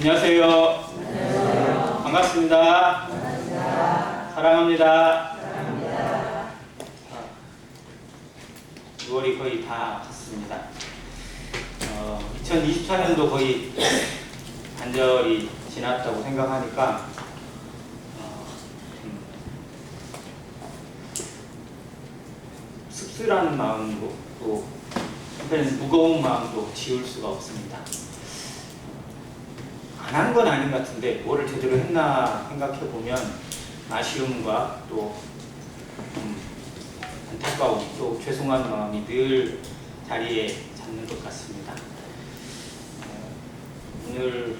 안녕하세요. 안녕하세요. 반갑습니다. 반갑습니다. 사랑합니다. 사랑합니다. 6월이 거의 다 갔습니다. 2024년도 거의 반절이 지났다고 생각하니까 씁쓸한 마음도 또 한편에는 무거운 마음도 지울 수가 없습니다. 안 한 건 아닌 것 같은데 뭐를 제대로 했나 생각해보면 아쉬움과 또 안타까움 또 죄송한 마음이 늘 자리에 잡는 것 같습니다. 오늘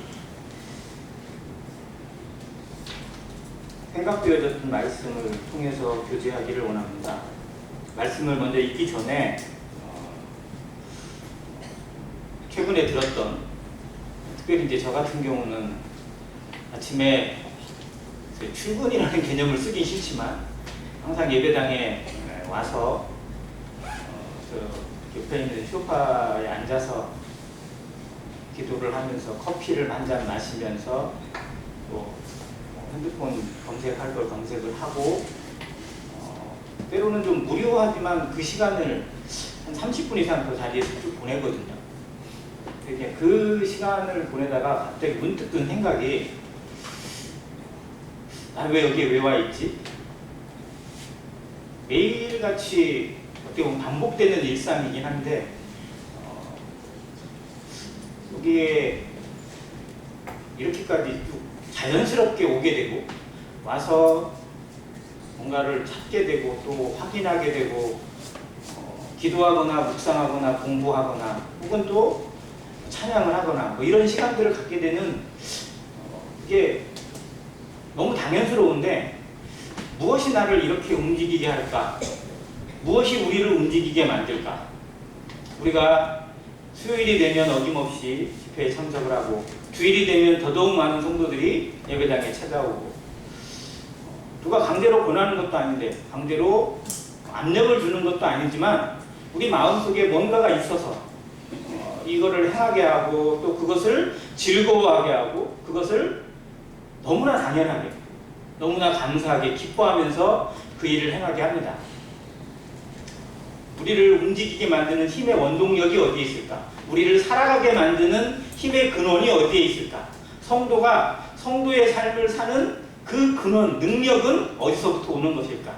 생각되어졌던 말씀을 통해서 교제하기를 원합니다. 말씀을 먼저 읽기 전에 최근에 들었던, 특별히 이제 저 같은 경우는 아침에 출근이라는 개념을 쓰긴 싫지만 항상 예배당에 와서 저 옆에 있는 소파에 앉아서 기도를 하면서 커피를 한 잔 마시면서 또 핸드폰 검색할 걸 검색을 하고 때로는 좀 무료하지만 그 시간을 한 30분 이상 더 자리에서 쭉 보내거든요. 이렇게 그 시간을 보내다가 갑자기 문득 든 생각이, 나 왜 여기에 왜 와 있지? 매일같이 어떻게 보면 반복되는 일상이긴 한데 여기에 이렇게까지 쭉 자연스럽게 오게 되고 와서 뭔가를 찾게 되고 또 확인하게 되고 기도하거나 묵상하거나 공부하거나 혹은 또 찬양을 하거나 뭐 이런 시간들을 갖게 되는 이게 너무 당연스러운데 무엇이 나를 이렇게 움직이게 할까? 무엇이 우리를 움직이게 만들까? 우리가 수요일이 되면 어김없이 집회에 참석을 하고 주일이 되면 더더욱 많은 성도들이 예배당에 찾아오고 누가 강제로 권하는 것도 아닌데 강제로 압력을 주는 것도 아니지만 우리 마음속에 뭔가가 있어서 이거를 행하게 하고 또 그것을 즐거워하게 하고 그것을 너무나 당연하게 너무나 감사하게 기뻐하면서 그 일을 행하게 합니다. 우리를 움직이게 만드는 힘의 원동력이 어디에 있을까? 우리를 살아가게 만드는 힘의 근원이 어디에 있을까? 성도가 성도의 삶을 사는 그 근원, 능력은 어디서부터 오는 것일까?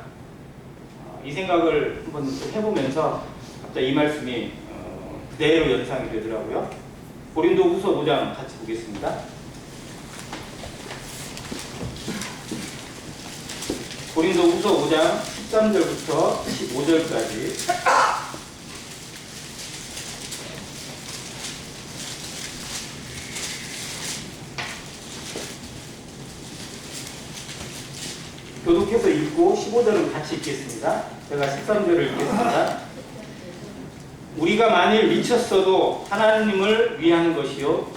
이 생각을 한번 해보면서 갑자기 이 말씀이 그대로 연상이 되더라고요. 고린도후서 5장 같이 보겠습니다. 고린도후서 5장 13절부터 15절까지 교독해서 읽고 15절은 같이 읽겠습니다. 제가 13절을 읽겠습니다. 우리가 만일 미쳤어도 하나님을 위한 것이요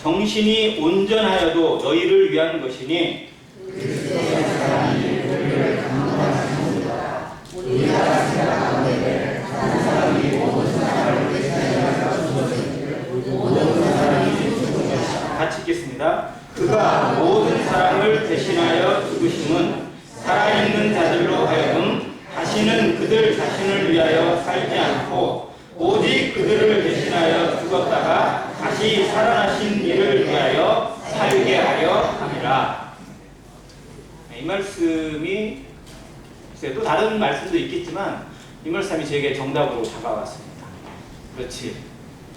정신이 온전하여도 너희를 위한 것이니 그리스도의 사랑이 우리를 강건하시는도다. 우리가 생각하기를 한 사람이 모든 사람을 대신하여 죽었으니 모든 사람이 죽은 것이다. 같이 읽겠습니다. 그가 모든 사람을 대신하여 죽으심은 살아있는 자들로 하여금 다시는 그들 자신을 위하여 살지 않고 오직 그들을 대신하여 죽었다가 다시 살아나신 이를 위하여 살게 하려 함이라. 이 말씀이 또 다른 말씀도 있겠지만 이 말씀이 제게 정답으로 다가왔습니다. 그렇지.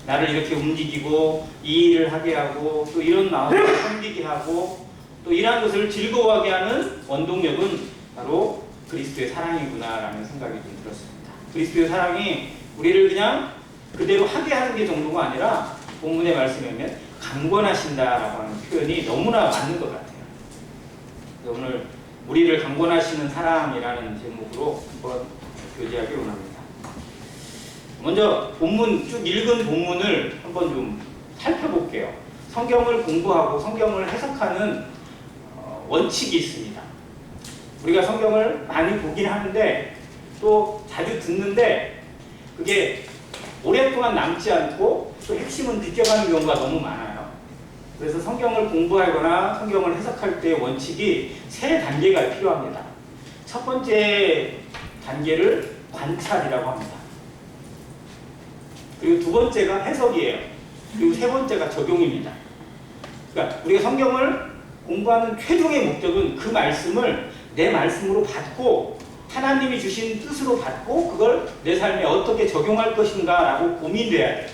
나를 이렇게 움직이고 이 일을 하게 하고 또 이런 마음을 섬기게 하고 또 이러한 것을 즐거워하게 하는 원동력은 바로 그리스도의 사랑이구나라는 생각이 좀 들었습니다. 그리스도의 사랑이 우리를 그냥 그대로 하게 하는 게 정도가 아니라 본문의 말씀에 보면 강권하신다라고 하는 표현이 너무나 맞는 것 같아요. 오늘 우리를 강권하시는 사랑이라는 제목으로 한번 교제하기 원합니다. 먼저 본문 쭉 읽은 본문을 한번 좀 살펴볼게요. 성경을 공부하고 성경을 해석하는 원칙이 있습니다. 우리가 성경을 많이 보긴 하는데 또 자주 듣는데 그게 오랫동안 남지 않고 또 핵심은 느껴가는 경우가 너무 많아요. 그래서 성경을 공부하거나 성경을 해석할 때 원칙이 3단계가 필요합니다. 첫 번째 단계를 관찰이라고 합니다. 그리고 두 번째가 해석이에요. 그리고 세 번째가 적용입니다. 그러니까 우리가 성경을 공부하는 최종의 목적은 그 말씀을 내 말씀으로 받고 하나님이 주신 뜻으로 받고 그걸 내 삶에 어떻게 적용할 것인가 라고 고민돼야 돼요.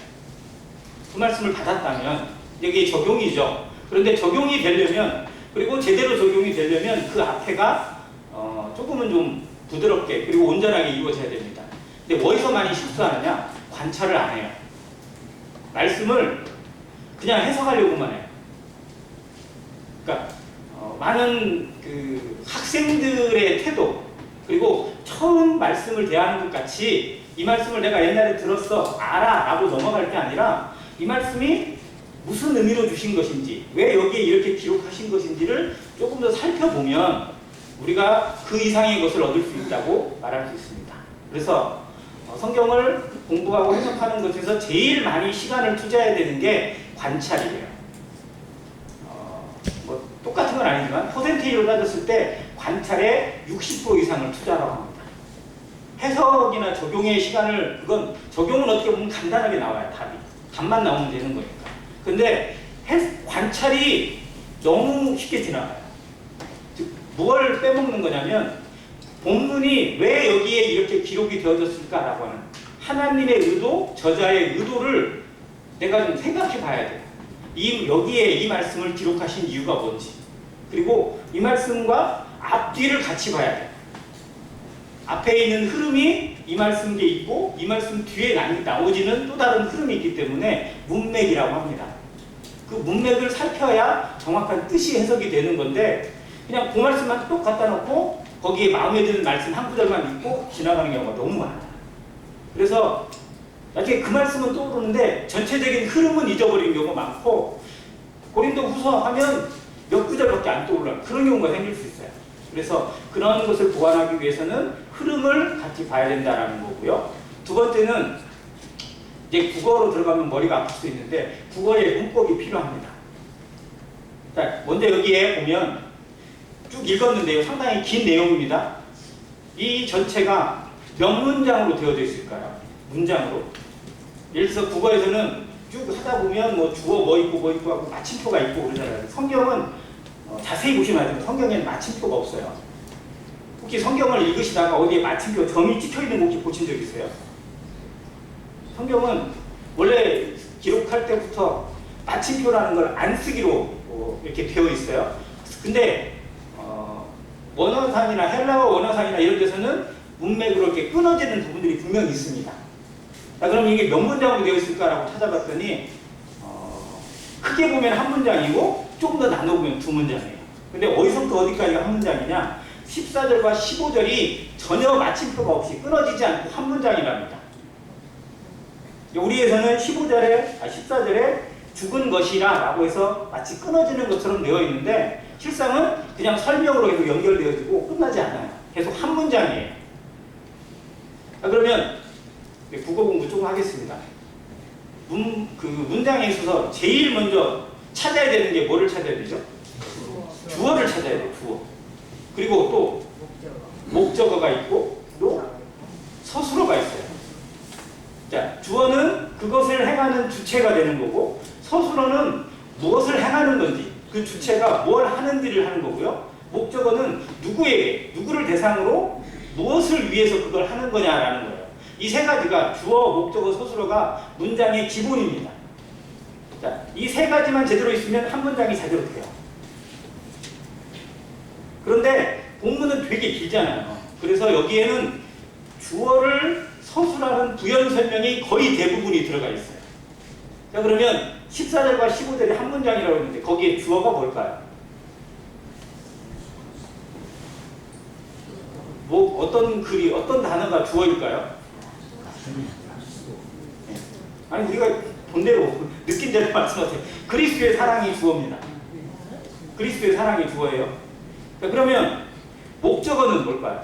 그 말씀을 받았다면 여기에 적용이죠. 그런데 적용이 되려면, 그리고 제대로 적용이 되려면 그 앞에가 조금은 좀 부드럽게 그리고 온전하게 이루어져야 됩니다. 근데 어디서 많이 실수하느냐? 관찰을 안 해요. 말씀을 그냥 해석하려고만 해요. 그러니까 많은 그 학생들의 태도, 그리고 처음 말씀을 대하는 것 같이 이 말씀을 내가 옛날에 들었어, 알아 라고 넘어갈 게 아니라 이 말씀이 무슨 의미로 주신 것인지, 왜 여기에 이렇게 기록하신 것인지를 조금 더 살펴보면 우리가 그 이상의 것을 얻을 수 있다고 말할 수 있습니다. 그래서 성경을 공부하고 해석하는 것에서 제일 많이 시간을 투자해야 되는 게 관찰이에요. 뭐 똑같은 건 아니지만 퍼센테이지로 따졌을 때 관찰에 60% 이상을 투자하라고 합니다. 해석이나 적용의 시간을, 그건 적용은 어떻게 보면 간단하게 나와요. 답만 나오면 되는 거니까. 근데 관찰이 너무 쉽게 지나가요. 즉 뭘 빼먹는 거냐면 본문이 왜 여기에 이렇게 기록이 되어졌을까라고 하는 하나님의 의도, 저자의 의도를 내가 좀 생각해 봐야 돼요. 여기에 이 말씀을 기록하신 이유가 뭔지, 그리고 이 말씀과 앞뒤를 같이 봐야 돼요. 앞에 있는 흐름이 이 말씀 뒤에 있고 이 말씀 뒤에 나오지는 또 다른 흐름이 있기 때문에 문맥이라고 합니다. 그 문맥을 살펴야 정확한 뜻이 해석이 되는 건데 그냥 그 말씀만 똑 갖다 놓고 거기에 마음에 드는 말씀 한 구절만 읽고 지나가는 경우가 너무 많아요. 그래서 나중에 그 말씀은 떠오르는데 전체적인 흐름은 잊어버리는 경우가 많고, 고린도후서 하면 몇 구절밖에 안 떠올라요. 그런 경우가 생길 수 있어요. 그래서 그런 것을 보완하기 위해서는 흐름을 같이 봐야 된다는 거고요. 두 번째는 이제 국어로 들어가면 머리가 아플 수 있는데 국어의 문법이 필요합니다. 자, 먼저 여기에 보면 쭉 읽었는데요. 상당히 긴 내용입니다. 이 전체가 몇 문장으로 되어져 있을까요? 문장으로. 예를 들어서 국어에서는 쭉 하다 보면 뭐 주어 뭐 있고 하고 마침표가 있고 그러잖아요. 성경은 자세히 보시면 알죠. 성경에는 마침표가 없어요. 혹시 성경을 읽으시다가 어디에 마침표 점이 찍혀 있는 거 혹시 보신 적 있어요? 성경은 원래 기록할 때부터 마침표라는 걸 안 쓰기로 이렇게 되어 있어요. 근데 원어상이나 헬라어 원어상이나 이런 데서는 문맥으로 이렇게 끊어지는 부분들이 분명히 있습니다. 자, 그럼 이게 몇 문장으로 되어 있을까라고 찾아봤더니 크게 보면 한 문장이고 조금 더 나눠보면 두 문장이에요. 근데 어디서부터 어디까지가 한 문장이냐? 14절과 15절이 전혀 마침표가 없이 끊어지지 않고 한 문장이랍니다. 우리에서는 14절에 죽은 것이라 라고 해서 마치 끊어지는 것처럼 되어 있는데 실상은 그냥 설명으로 계속 연결되어지고 끝나지 않아요. 계속 한 문장이에요. 자, 그러면 국어 공부 조금 하겠습니다. 그 문장에 있어서 제일 먼저 찾아야 되는 게 뭐를 찾아야 되죠? 주어를 찾아야 돼요. 주어. 그리고 또 목적어가 있고 또 서술어가 있어요. 자, 주어는 그것을 행하는 주체가 되는 거고 서술어는 무엇을 행하는 건지 그 주체가 뭘 하는지를 하는 거고요. 목적어는 누구에게, 누구를 대상으로 무엇을 위해서 그걸 하는 거냐라는 거예요. 이 세 가지가 주어, 목적어, 서술어가 문장의 기본입니다. 자, 이 세 가지만 제대로 있으면 한 문장이 제대로 돼요. 그런데 본문은 되게 길잖아요. 그래서 여기에는 주어를 서술하는 부연 설명이 거의 대부분이 들어가 있어요. 자, 그러면 14절과 15절이 한 문장이라고 했는데 거기에 주어가 뭘까요? 뭐 어떤 글이, 어떤 단어가 주어일까요? 아니 우리가 본대로 느낀 대로 말씀하세요. 그리스도의 사랑이 주어입니다. 그리스도의 사랑이 주어예요. 자, 그러면 목적어는 뭘까요?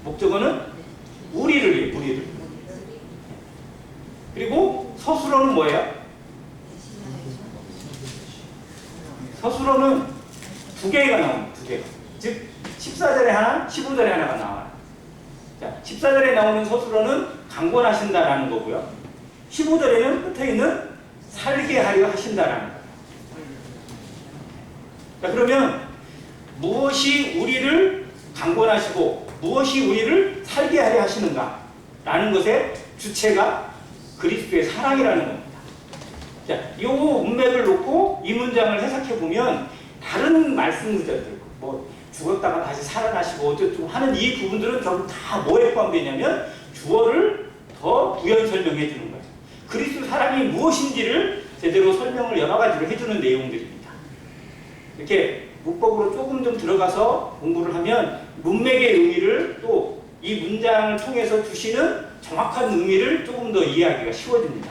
목적어는 우리를. 그리고 서술어는 뭐예요? 서술어는 두 개가 나옵니다. 두 개. 즉 14절에 하나, 15절에 하나가 나와요. 자, 14절에 나오는 서술어는 강권하신다라는 거고요. 15절에는 끝에 있는 살게 하려 하신다라는 거예요. 자, 그러면 무엇이 우리를 강권하시고 무엇이 우리를 살게 하려 하시는가? 라는 것의 주체가 그리스도의 사랑이라는 겁니다. 자, 이 문맥을 놓고 이 문장을 해석해 보면 다른 말씀들들, 뭐 죽었다가 다시 살아나시고 어쩌고 하는 이 부분들은 결국 다 뭐에 포함되냐면 주어를 더 부연 설명해 주는 거예요. 그리스도 사랑이 무엇인지를 제대로 설명을 여러 가지로 해주는 내용들입니다. 이렇게 문법으로 조금 좀 들어가서 공부를 하면 문맥의 의미를 또 이 문장을 통해서 주시는 정확한 의미를 조금 더 이해하기가 쉬워집니다.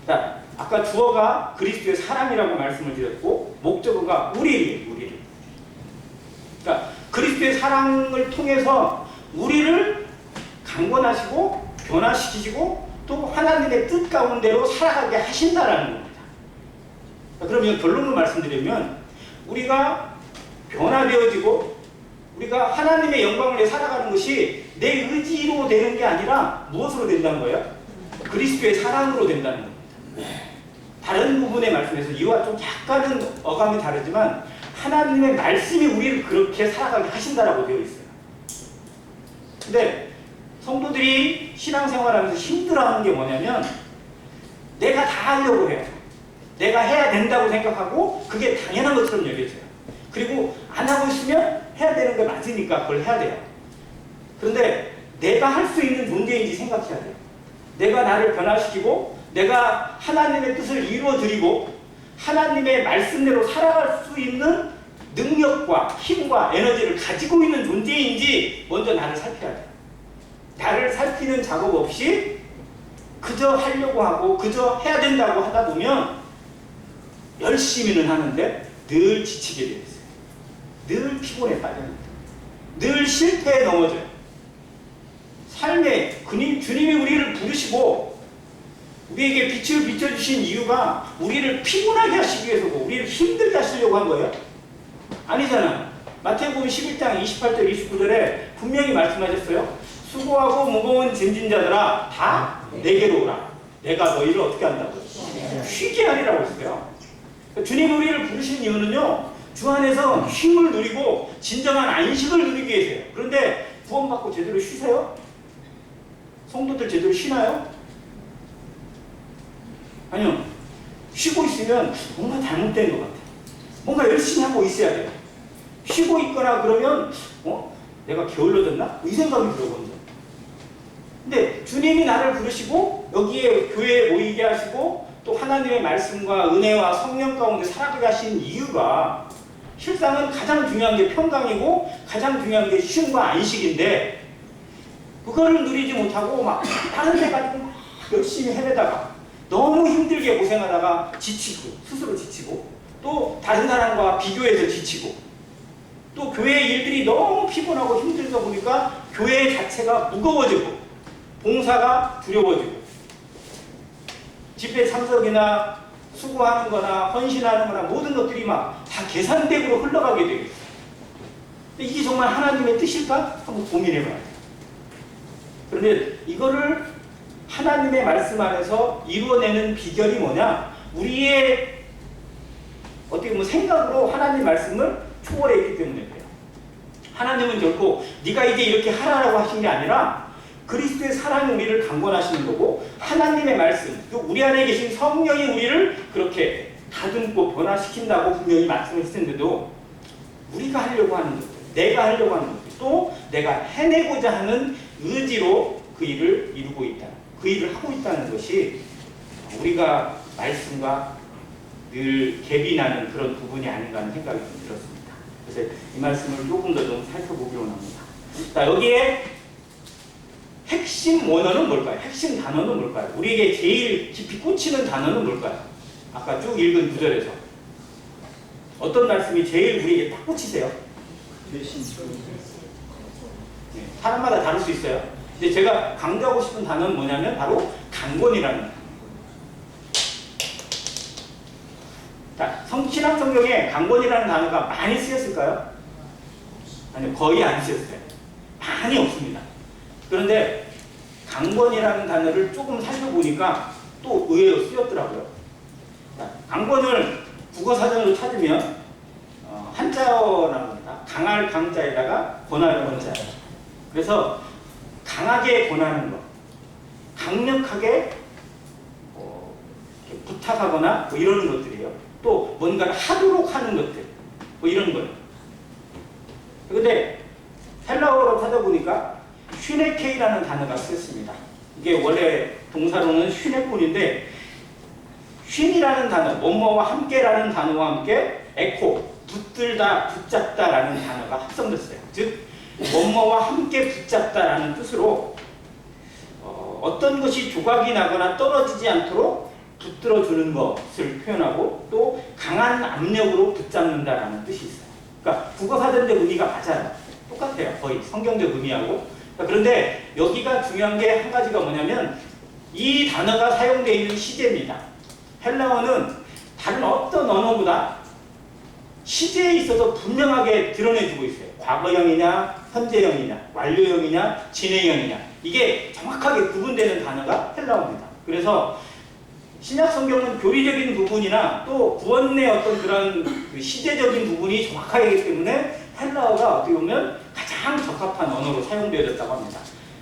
자, 아까 주어가 그리스도의 사랑이라고 말씀을 드렸고 목적어가 우리를. 그러니까 그리스도의 사랑을 통해서 우리를 강권하시고 변화시키시고 또 하나님의 뜻 가운데로 살아가게 하신다라는 겁니다. 자, 그러면 결론을 말씀드리면 우리가 변화되어지고 우리가 하나님의 영광을 위해 살아가는 것이 내 의지로 되는 게 아니라 무엇으로 된다는 거예요? 그리스도의 사랑으로 된다는 겁니다. 다른 부분의 말씀에서 이와 좀 약간은 어감이 다르지만 하나님의 말씀이 우리를 그렇게 살아가게 하신다라고 되어 있어요. 근데 성도들이 신앙생활하면서 힘들어하는 게 뭐냐면 내가 다 하려고 해요. 내가 해야 된다고 생각하고 그게 당연한 것처럼 여겨져요. 그리고 안 하고 있으면 해야 되는 게 맞으니까 그걸 해야 돼요. 그런데 내가 할 수 있는 존재인지 생각해야 돼요. 내가 나를 변화시키고 내가 하나님의 뜻을 이루어드리고 하나님의 말씀대로 살아갈 수 있는 능력과 힘과 에너지를 가지고 있는 존재인지 먼저 나를 살펴야 돼요. 나를 살피는 작업 없이 그저 하려고 하고 그저 해야 된다고 하다 보면 열심히는 하는데 늘 지치게 되어 있어요. 늘 피곤에 빠집니다. 늘 실패에 넘어져요. 삶에 주님이 우리를 부르시고 우리에게 빛을 비춰주신 이유가 우리를 피곤하게 하시기 위해서고 우리를 힘들게 하시려고 한 거예요? 아니잖아요. 마태복음 11장 28절 29절에 분명히 말씀하셨어요. 수고하고 무거운 짐진 자들아 다 내게로 오라. 내가 너희를 어떻게 한다고요? 쉬게 하리라고 했어요. 주님이 우리를 부르신 이유는요. 주 안에서 쉼을 누리고 진정한 안식을 누리기 위해서요. 그런데 구원받고 제대로 쉬세요? 성도들 제대로 쉬나요? 아니요. 쉬고 있으면 뭔가 잘못된 것 같아요. 뭔가 열심히 하고 있어야 돼요. 쉬고 있거나 그러면 내가 게을러졌나? 이 생각이 들거든요. 근데 주님이 나를 부르시고 여기에 교회에 모이게 하시고 또 하나님의 말씀과 은혜와 성령 가운데 살아가게 하신 이유가 실상은 가장 중요한 게 평강이고 가장 중요한 게 쉼과 안식인데 그거를 누리지 못하고 막 다른 데 가지고 막 열심히 헤매다가 너무 힘들게 고생하다가 지치고 스스로 지치고 또 다른 사람과 비교해서 지치고 또 교회의 일들이 너무 피곤하고 힘들다 보니까 교회 자체가 무거워지고 봉사가 두려워지고 집회 참석이나 수고하는 거나 헌신하는 거나 모든 것들이 막 다 계산대로 흘러가게 되겠어요. 근데 이게 정말 하나님의 뜻일까? 한번 고민해봐야 돼요. 그런데 이거를 하나님의 말씀 안에서 이루어내는 비결이 뭐냐? 우리의 어떻게 보면 생각으로 하나님 말씀을 초월해 있기 때문에 그래요. 하나님은 결코 네가 이제 이렇게 하라라고 하신 게 아니라 그리스도의 사랑이 우리를 강권하시는 거고 하나님의 말씀, 우리 안에 계신 성령이 우리를 그렇게 다듬고 변화시킨다고 분명히 말씀을 했는데도 우리가 하려고 하는 것들, 내가 하려고 하는 것들, 또 내가 해내고자 하는 의지로 그 일을 이루고 있다. 그 일을 하고 있다는 것이 우리가 말씀과 늘 갭이 나는 그런 부분이 아닌가 하는 생각이 좀 들었습니다. 그래서 이 말씀을 조금 더 좀 살펴보기 원합니다. 자, 여기에 핵심 원어는 뭘까요? 핵심 단어는 뭘까요? 우리에게 제일 깊이 꽂히는 단어는 뭘까요? 아까 쭉 읽은 구절에서 어떤 말씀이 제일 우리에게 딱 꽂히세요? 네, 사람마다 다를 수 있어요. 근데 제가 강조하고 싶은 단어는 뭐냐면 바로 강권이라는 단어입니다. 자, 신약 성경에 강권이라는 단어가 많이 쓰였을까요? 아니요, 거의 안 쓰였어요. 많이 없습니다. 그런데 강권이라는 단어를 조금 살펴보니까 또 의외로 쓰였더라고요. 강권을 국어사전으로 찾으면 한자어 나옵니다. 강할 강자에다가 권할 권자예요. 그래서 강하게 권하는 것, 강력하게 부탁하거나 뭐 이러는 것들이에요. 또 뭔가를 하도록 하는 것들, 뭐 이런 거예요. 그런데 헬라어로 찾아보니까 슈네케이라는 단어가 쓰였습니다. 이게 원래 동사로는 슈네콘인데, 쉰이라는 단어, 뭐뭐와 함께라는 단어와 함께 에코, 붙들다, 붙잡다라는 단어가 합성됐어요. 즉 뭐뭐와 함께 붙잡다라는 뜻으로 어떤 것이 조각이 나거나 떨어지지 않도록 붙들어주는 것을 표현하고, 또 강한 압력으로 붙잡는다라는 뜻이 있어요. 그러니까 국어사전적 의미가 맞아요. 똑같아요. 거의 성경적 의미하고. 그런데 여기가 중요한 게 한 가지가 뭐냐면, 이 단어가 사용되어 있는 시제입니다. 헬라어는 다른 어떤 언어보다 시제에 있어서 분명하게 드러내주고 있어요. 과거형이냐, 현재형이냐, 완료형이냐, 진행형이냐, 이게 정확하게 구분되는 단어가 헬라어입니다. 그래서 신약 성경은 교리적인 부분이나 또 구원의 어떤 그런 시제적인 부분이 정확하게 있기 때문에 헬라어가 어떻게 보면 가장 적합한 언어로 사용되어졌다고 합니다.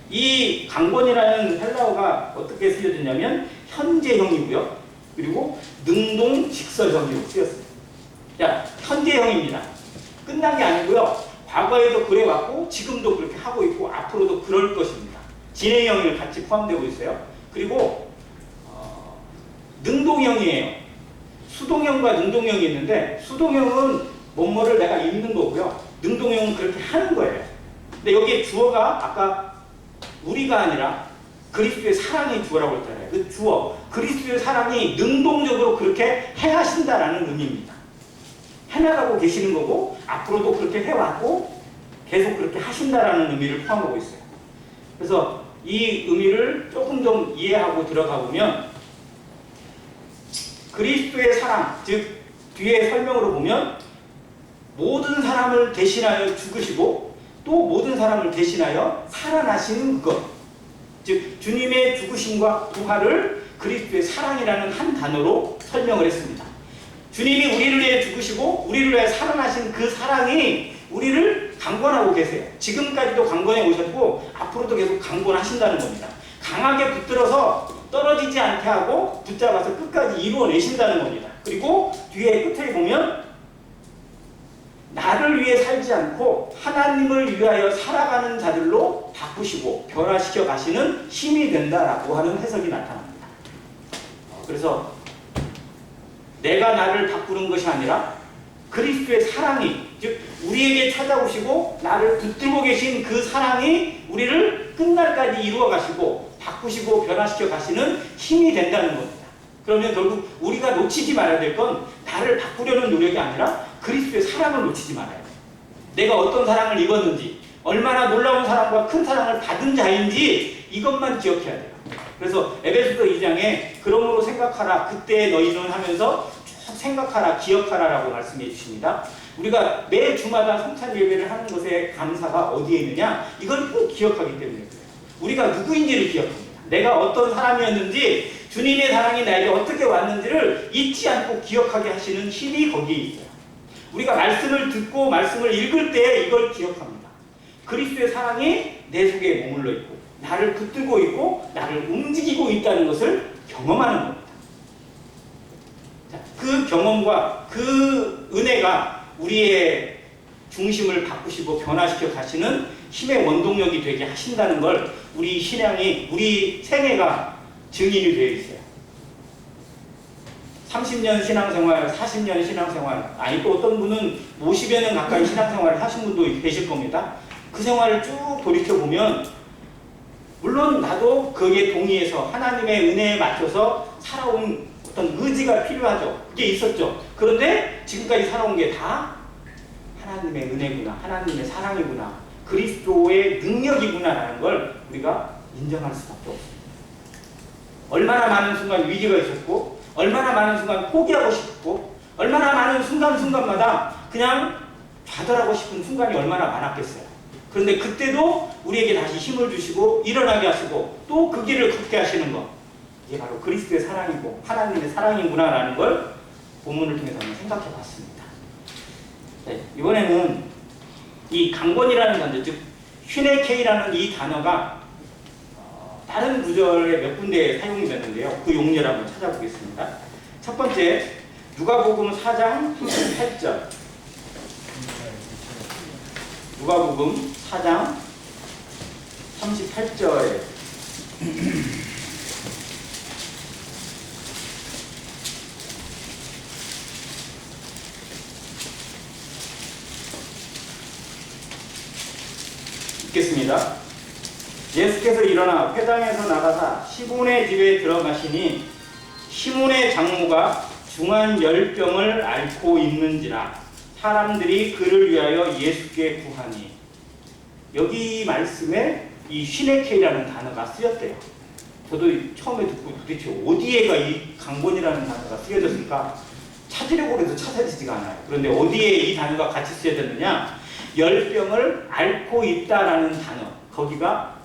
이 강권이라는 헬라어가 어떻게 쓰여졌냐면 현재형이고요. 그리고 능동 직설형으로 쓰였습니다. 자, 현재형입니다. 끝난 게 아니고요. 과거에도 그래왔고 지금도 그렇게 하고 있고 앞으로도 그럴 것입니다. 진행형이 같이 포함되고 있어요. 그리고 능동형이에요. 수동형과 능동형이 있는데, 수동형은 뭐뭐를 내가 읽는 거고요. 능동형은 그렇게 하는 거예요. 근데 여기에 주어가 아까 우리가 아니라 그리스도의 사랑이 주어라고 했잖아요. 그 주어, 그리스도의 사랑이 능동적으로 그렇게 행하신다라는 의미입니다. 해나가고 계시는 거고, 앞으로도 그렇게 해왔고 계속 그렇게 하신다라는 의미를 포함하고 있어요. 그래서 이 의미를 조금 좀 이해하고 들어가 보면, 그리스도의 사랑, 즉 뒤에 설명으로 보면 모든 사람을 대신하여 죽으시고 또 모든 사람을 대신하여 살아나시는 것, 즉 주님의 죽으심과 부활을 그리스도의 사랑이라는 한 단어로 설명을 했습니다. 주님이 우리를 위해 죽으시고 우리를 위해 살아나신 그 사랑이 우리를 강권하고 계세요. 지금까지도 강권해 오셨고 앞으로도 계속 강권하신다는 겁니다. 강하게 붙들어서 떨어지지 않게 하고 붙잡아서 끝까지 이루어내신다는 겁니다. 그리고 뒤에 끝에 보면 나를 위해 살지 않고 하나님을 위하여 살아가는 자들로 바꾸시고 변화시켜 가시는 힘이 된다라고 하는 해석이 나타납니다. 그래서 내가 나를 바꾸는 것이 아니라 그리스도의 사랑이, 즉 우리에게 찾아오시고 나를 붙들고 계신 그 사랑이 우리를 끝날까지 이루어 가시고 바꾸시고 변화시켜 가시는 힘이 된다는 겁니다. 그러면 결국 우리가 놓치지 말아야 될 건 나를 바꾸려는 노력이 아니라 그리스도의 사랑을 놓치지 말아야 돼요. 내가 어떤 사랑을 입었는지, 얼마나 놀라운 사랑과 큰 사랑을 받은 자인지 이것만 기억해야 돼요. 그래서 에베소서 2장에 그러므로 생각하라 그때 너희는 하면서 쭉 생각하라 기억하라라고 말씀해 주십니다. 우리가 매 주마다 성찬 예배를 하는 것에 감사가 어디에 있느냐, 이걸 꼭 기억하기 때문에 그래요. 우리가 누구인지를 기억합니다. 내가 어떤 사람이었는지, 주님의 사랑이 나에게 어떻게 왔는지를 잊지 않고 기억하게 하시는 힘이 거기에 있어요. 우리가 말씀을 듣고 말씀을 읽을 때 이걸 기억합니다. 그리스도의 사랑이 내 속에 머물러 있고 나를 붙들고 있고 나를 움직이고 있다는 것을 경험하는 겁니다. 자, 그 경험과 그 은혜가 우리의 중심을 바꾸시고 변화시켜 가시는 힘의 원동력이 되게 하신다는 걸 우리 신앙이, 우리 생애가 증인이 되어 있어요. 30년 신앙생활, 40년 신앙생활, 아니 또 어떤 분은 50여 년 가까이 신앙생활을 하신 분도 계실 겁니다. 그 생활을 쭉 돌이켜보면 물론 나도 거기에 동의해서 하나님의 은혜에 맞춰서 살아온 어떤 의지가 필요하죠. 그게 있었죠. 그런데 지금까지 살아온 게 다 하나님의 은혜구나, 하나님의 사랑이구나, 그리스도의 능력이구나라는 걸 우리가 인정할 수밖에 없습니다. 얼마나 많은 순간 위기가 있었고, 얼마나 많은 순간 포기하고 싶고, 얼마나 많은 순간순간마다 그냥 좌절하고 싶은 순간이 얼마나 많았겠어요. 그런데 그때도 우리에게 다시 힘을 주시고 일어나게 하시고 또 그 길을 걷게 하시는 것, 이게 바로 그리스도의 사랑이고 하나님의 사랑이구나라는 걸 본문을 통해서 한번 생각해 봤습니다. 네, 이번에는 이 강권이라는 단어, 즉 휘네케이라는 이 단어가 다른 구절에 몇 군데에 사용이 되는데요. 그 용례를 한번 찾아보겠습니다. 첫 번째, 누가복음 4장 38절. 누가복음 4장 38절에 읽겠습니다. 예수께서 일어나 회당에서 나가사 시몬의 집에 들어가시니 시몬의 장모가 중한 열병을 앓고 있는지라 사람들이 그를 위하여 예수께 구하니, 여기 말씀에 이 휘네케이라는 단어가 쓰였대요. 저도 처음에 듣고 도대체 어디에가 이 강권이라는 단어가 쓰여졌을까 찾으려고 해도 찾아지지가 않아요. 그런데 어디에 이 단어가 같이 쓰여졌느냐, 열병을 앓고 있다라는 단어, 거기가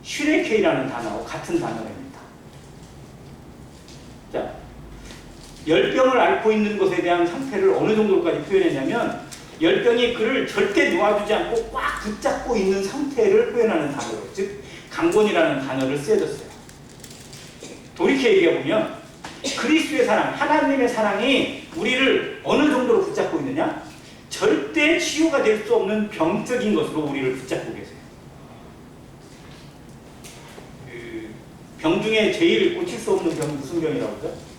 휘네케이라는 단어와 같은 단어입니다. 자, 열병을 앓고 있는 것에 대한 상태를 어느 정도까지 표현했냐면, 열병이 그를 절대 놓아주지 않고 꽉 붙잡고 있는 상태를 표현하는 단어로, 즉 강권이라는 단어를 쓰여졌어요. 돌이켜 얘기해보면 그리스도의 사랑, 하나님의 사랑이 우리를 어느 정도로 붙잡고 있느냐, 절대 치유가 될 수 없는 병적인 것으로 우리를 붙잡고 계세요. 병 중에 제일 고칠 수 없는 병이 무슨 병이라고 그러죠?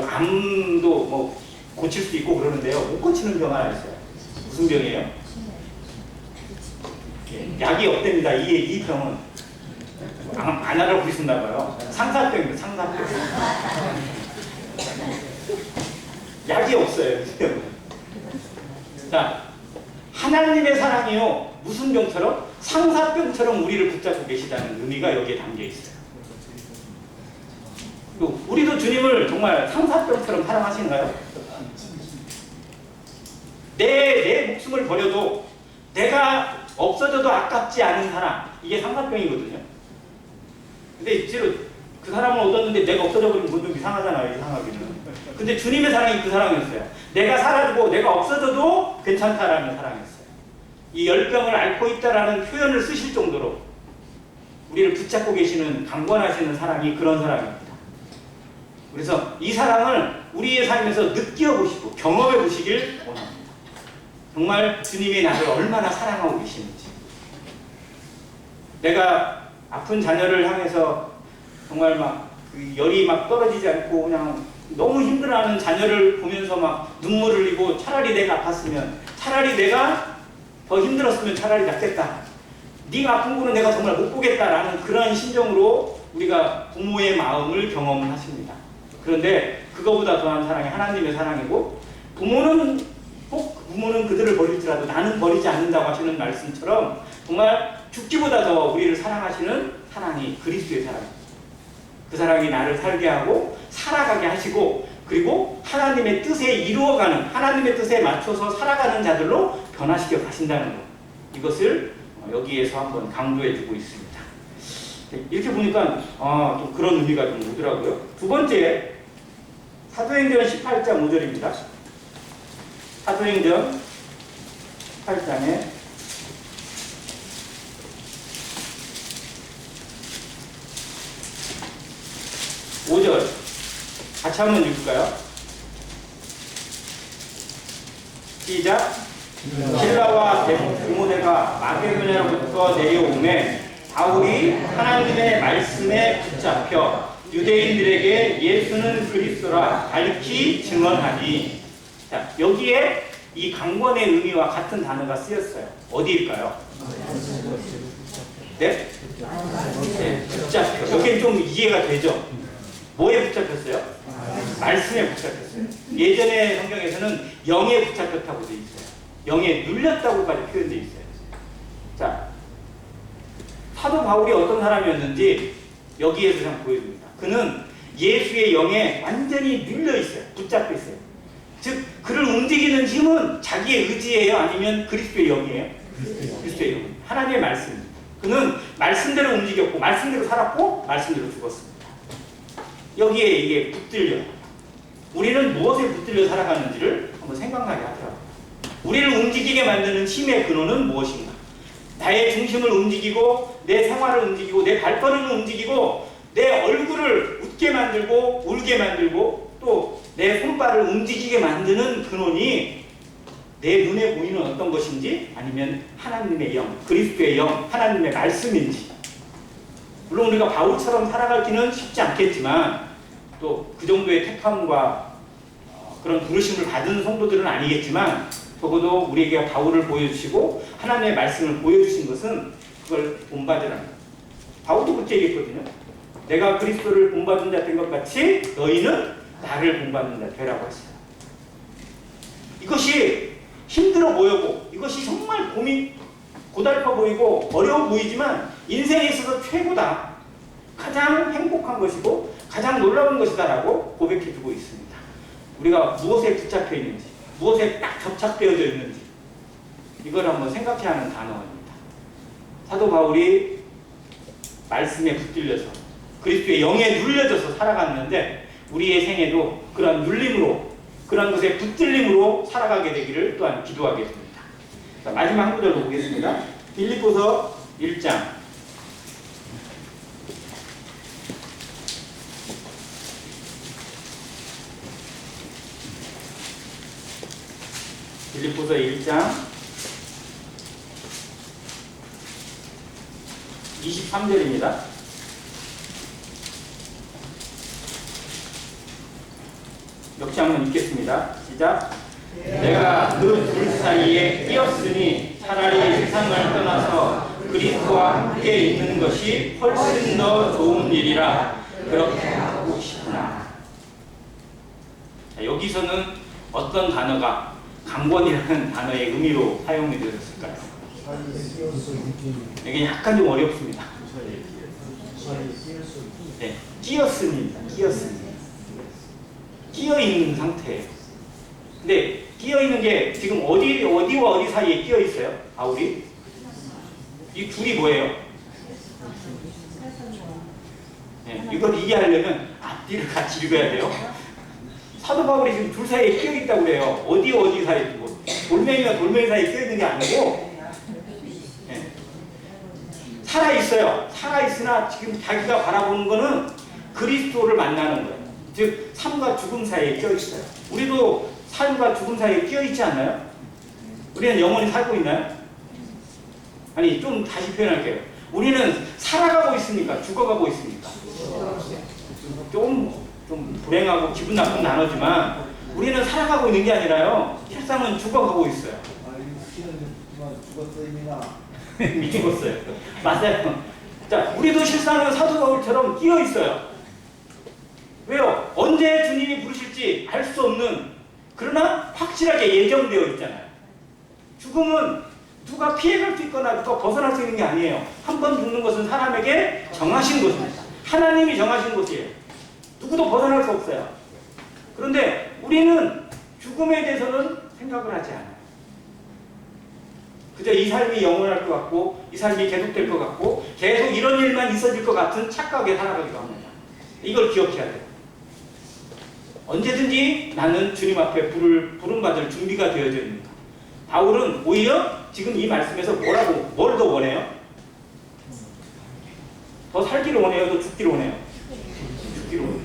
암도 뭐 고칠 수 있고 그러는데요, 못 고치는 병 하나 있어요. 무슨 병이에요? 약이 없답니다. 이 병은 안 알아보신다 봐요. 상사병입니다. 상사병. 약이 없어요. 이 병은. 자, 하나님의 사랑이요, 무슨 병처럼? 상사병처럼 우리를 붙잡고 계시다는 의미가 여기에 담겨 있어요. 우리도 주님을 정말 상사병처럼 사랑하시는가요? 내 목숨을 버려도 내가 없어져도 아깝지 않은 사람, 이게 상사병이거든요. 근데 실제로 그 사람을 얻었는데 내가 없어져 버리면 좀 이상하잖아요. 이상하기는. 근데 주님의 사랑이 그 사랑이었어요. 내가 사라지고 내가 없어져도 괜찮다라는 사랑이었어요. 이 열병을 앓고 있다라는 표현을 쓰실 정도로 우리를 붙잡고 계시는 강권하시는 사랑이 그런 사랑입니다. 그래서 이 사랑을 우리의 삶에서 느껴보시고 경험해보시길 원합니다. 정말 주님이 나를 얼마나 사랑하고 계시는지. 내가 아픈 자녀를 향해서 정말 막 열이 막 떨어지지 않고 그냥 너무 힘들어하는 자녀를 보면서 막 눈물을 흘리고, 차라리 내가 아팠으면, 차라리 내가 더 힘들었으면 차라리 낫겠다, 네가 아픈 거는 내가 정말 못 보겠다라는 그런 심정으로 우리가 부모의 마음을 경험을 하십니다. 그런데 그거보다 더한 사랑이 하나님의 사랑이고, 부모는 그들을 버릴지라도 나는 버리지 않는다고 하시는 말씀처럼 정말 죽기보다 더 우리를 사랑하시는 사랑이 그리스도의 사랑입니다. 그 사랑이 나를 살게 하고 살아가게 하시고, 그리고 하나님의 뜻에 이루어가는, 하나님의 뜻에 맞춰서 살아가는 자들로 변화시켜 가신다는 것, 이것을 여기에서 한번 강조해 주고 있습니다. 이렇게 보니까 좀 그런 의미가 좀 오더라고요. 두 번째, 사도행전 18장 5절입니다. 사도행전 18장에 5절 같이 한번 읽을까요? 시작. 실라와 디모데가 마게도냐로부터 내려오매 바울이 하나님의 말씀에 붙잡혀 유대인들에게 예수는 그리스도라 밝히 증언하니. 자, 여기에 이 강권의 의미와 같은 단어가 쓰였어요. 어디일까요? 네? 네, 붙잡혀. 여기는 좀 이해가 되죠? 뭐에 붙잡혔어요? 말씀에 붙잡혔어요. 예전의 성경에서는 영에 붙잡혔다고 되어 있어요. 영에 눌렸다고까지 표현되어 있어요. 자, 사도 바울이 어떤 사람이었는지 여기에서 참 보여줍니다. 그는 예수의 영에 완전히 눌려 있어요. 붙잡혀 있어요. 즉 그를 움직이는 힘은 자기의 의지예요? 아니면 그리스도의 영이에요? 그리스도의 영. 하나님의 말씀. 그는 말씀대로 움직였고 말씀대로 살았고 말씀대로 죽었습니다. 여기에 이게 붙들려. 우리는 무엇에 붙들려 살아가는지를 한번 생각나게 하더라고요. 우리를 움직이게 만드는 힘의 근원은 무엇인가? 나의 중심을 움직이고 내 생활을 움직이고 내 발걸음을 움직이고 내 얼굴을 웃게 만들고 울게 만들고 또 내 손발을 움직이게 만드는 근원이 내 눈에 보이는 어떤 것인지 아니면 하나님의 영, 그리스도의 영, 하나님의 말씀인지. 물론 우리가 바울처럼 살아가기는 쉽지 않겠지만 또 그 정도의 택함과 그런 부르심을 받은 성도들은 아니겠지만 적어도 우리에게 바울을 보여주시고 하나님의 말씀을 보여주신 것은 그걸 본받으라는 거예요. 바울도 그렇게 얘기했거든요. 내가 그리스도를 본받은 자 된 것 같이 너희는 나를 본받는 자 되라고 하시다. 이것이 힘들어 보이고 이것이 정말 고달파 보이고 어려워 보이지만 인생에 있어서 최고다. 가장 행복한 것이고 가장 놀라운 것이다 라고 고백해주고 있습니다. 우리가 무엇에 붙잡혀 있는지 무엇에 딱 접착되어져 있는지 이걸 한번 생각해야 하는 단어입니다. 사도 바울이 말씀에 붙들려서 그리스도의 영에 눌려져서 살아갔는데 우리의 생애도 그런 눌림으로 그런 것에 붙들림으로 살아가게 되기를 또한 기도하겠습니다. 자, 마지막 한 구절로 보겠습니다. 빌립보서 1장 23절입니다. 역시 한번 읽겠습니다. 시작. 내가 그 둘 사이에 끼었으니 차라리 세상을 떠나서 그리스도와 함께 있는 것이 훨씬 더 좋은 일이라 그렇게 하고 싶구나. 자, 여기서는 어떤 단어가 강권이라는 단어의 의미로 사용이 되었을까요? 이게 약간 좀 어렵습니다. 네, 끼었습니다. 끼어있는 상태예요. 근데 끼어있는 게 지금 어디와 어디 사이에 끼어있어요? 바울이? 이 둘이 뭐예요? 네, 이걸 이해하려면 앞뒤를 같이 읽어야 돼요. 사도 바울이 지금 둘 사이에 끼어있다고 그래요. 어디 사이에 뭐 돌멩이가 돌멩이 사이에 끼어있는 게 아니고 네. 살아있어요. 살아있으나 지금 자기가 바라보는 거는 그리스도를 만나는 거예요. 즉 삶과 죽음 사이에 끼어있어요. 우리도 삶과 죽음 사이에 끼어있지 않나요? 우리는 영원히 살고 있나요? 아니 좀 다시 표현할게요. 우리는 살아가고 있습니까? 죽어가고 있습니까? 좀 불행하고 기분 나쁜 단어지만 우리는 살아가고 있는 게 아니라요. 실상은 죽어가고 있어요. 이미 죽었어요. 맞아요. 자, 우리도 실상은 사도 바울처럼 끼어있어요. 왜요? 언제 주님이 부르실지 알 수 없는 그러나 확실하게 예정되어 있잖아요. 죽음은 누가 피해갈 수 있거나 누가 벗어날 수 있는 게 아니에요. 한 번 죽는 것은 사람에게 정하신 것입니다. 하나님이 정하신 것이에요. 누구도 벗어날 수 없어요. 그런데 우리는 죽음에 대해서는 생각을 하지 않아요. 그저 이 삶이 영원할 것 같고 이 삶이 계속될 것 같고 계속 이런 일만 있어질 것 같은 착각에 살아가기도 합니다. 이걸 기억해야 돼요. 언제든지 나는 주님 앞에 부름받을 준비가 되어져 있는가. 바울은 오히려 지금 이 말씀에서 뭘 더 원해요? 더 살기를 원해요? 더 죽기를 원해요? 죽기를 원해요.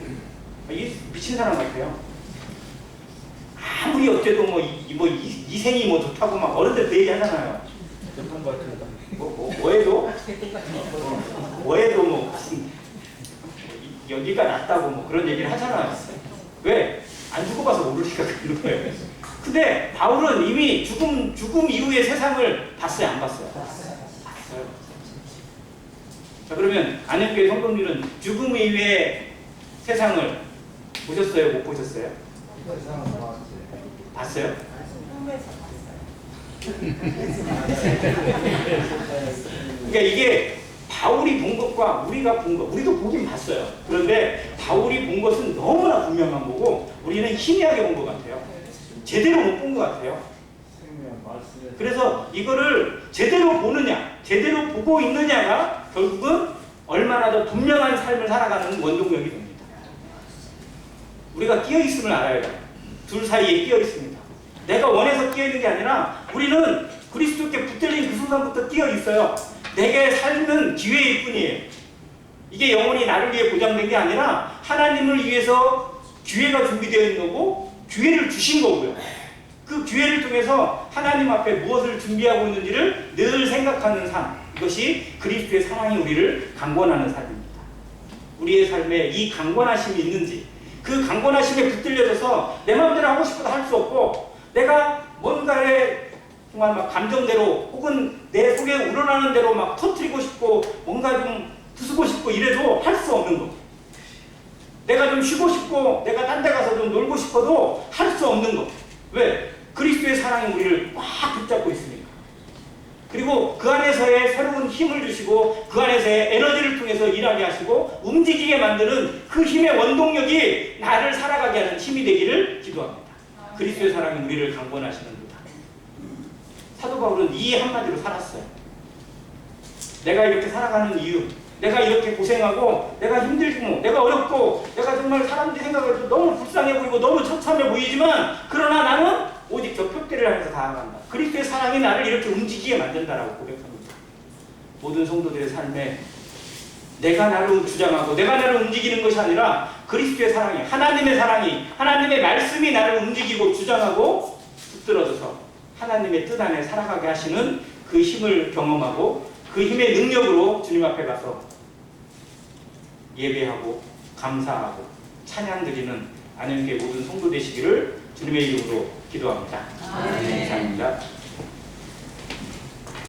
이 미친 사람 같아요. 아무리 어때도 이생이 좋다고 막 어른들 그 얘기 하잖아요. 뭐해도 여기가 낫다고 그런 얘기를 하잖아요. 왜? 안 죽어봐서 모르니까 그런 거예요. 근데 바울은 이미 죽음 이후의 세상을 봤어요? 안 봤어요? 봤어요. 자, 그러면 안현교회 성도님들은 죽음 이후의 세상을 보셨어요? 못 보셨어요? 봤어요? 그러니까 이게 바울이 본 것과 우리가 본 것, 우리도 보긴 봤어요. 그런데 바울이 본 것은 너무나 분명한 거고 우리는 희미하게 본 것 같아요. 제대로 못 본 것 같아요. 그래서 이거를 제대로 보느냐, 제대로 보고 있느냐가 결국은 얼마나 더 분명한 삶을 살아가는 원동력이 됩니다. 우리가 끼어 있음을 알아야 돼요. 둘 사이에 끼어 있습니다. 내가 원해서 끼어 있는 게 아니라 우리는 그리스도께 붙들린 그 순간부터 끼어 있어요. 내게 삶은 기회일 뿐이에요. 이게 영원히 나를 위해 보장된 게 아니라 하나님을 위해서 기회가 준비되어 있는 거고 기회를 주신 거고요. 그 기회를 통해서 하나님 앞에 무엇을 준비하고 있는지를 늘 생각하는 삶, 이것이 그리스도의 사랑이 우리를 강권하는 삶입니다. 우리의 삶에 이 강권하심이 있는지, 그 강권하심에 붙들려져서 내 마음대로 하고 싶어도 할 수 없고 내가 뭔가에 정말 막 감정대로 혹은 내 속에 우러나는 대로 막 터뜨리고 싶고 뭔가 좀 부수고 싶고 이래도 할 수 없는 거. 내가 좀 쉬고 싶고 내가 딴 데 가서 좀 놀고 싶어도 할 수 없는 거. 왜? 그리스도의 사랑이 우리를 꽉 붙잡고 있으니까. 그리고 그 안에서의 새로운 힘을 주시고 그 안에서의 에너지를 통해서 일하게 하시고 움직이게 만드는 그 힘의 원동력이 나를 살아가게 하는 힘이 되기를 기도합니다. 그리스도의 사랑이 우리를 강권하시는 거다. 사도 바울은 이 한마디로 살았어요. 내가 이렇게 살아가는 이유, 내가 이렇게 고생하고 내가 힘들고 내가 어렵고 내가 정말 사람들이 생각해도 너무 불쌍해 보이고 너무 처참해 보이지만 그러나 나는 오직 저 표대를 향해서 나아간다. 그리스도의 사랑이 나를 이렇게 움직이게 만든다라고 고백합니다. 모든 성도들의 삶에 내가 나를 주장하고 내가 나를 움직이는 것이 아니라 그리스도의 사랑이, 하나님의 사랑이, 하나님의 말씀이 나를 움직이고 주장하고 붙들어져서 하나님의 뜻 안에 살아가게 하시는 그 힘을 경험하고 그 힘의 능력으로 주님 앞에 가서 예배하고 감사하고 찬양 드리는 안영교회 모든 성도 되시기를 주님의 이름으로 기도합니다. 감사합니다.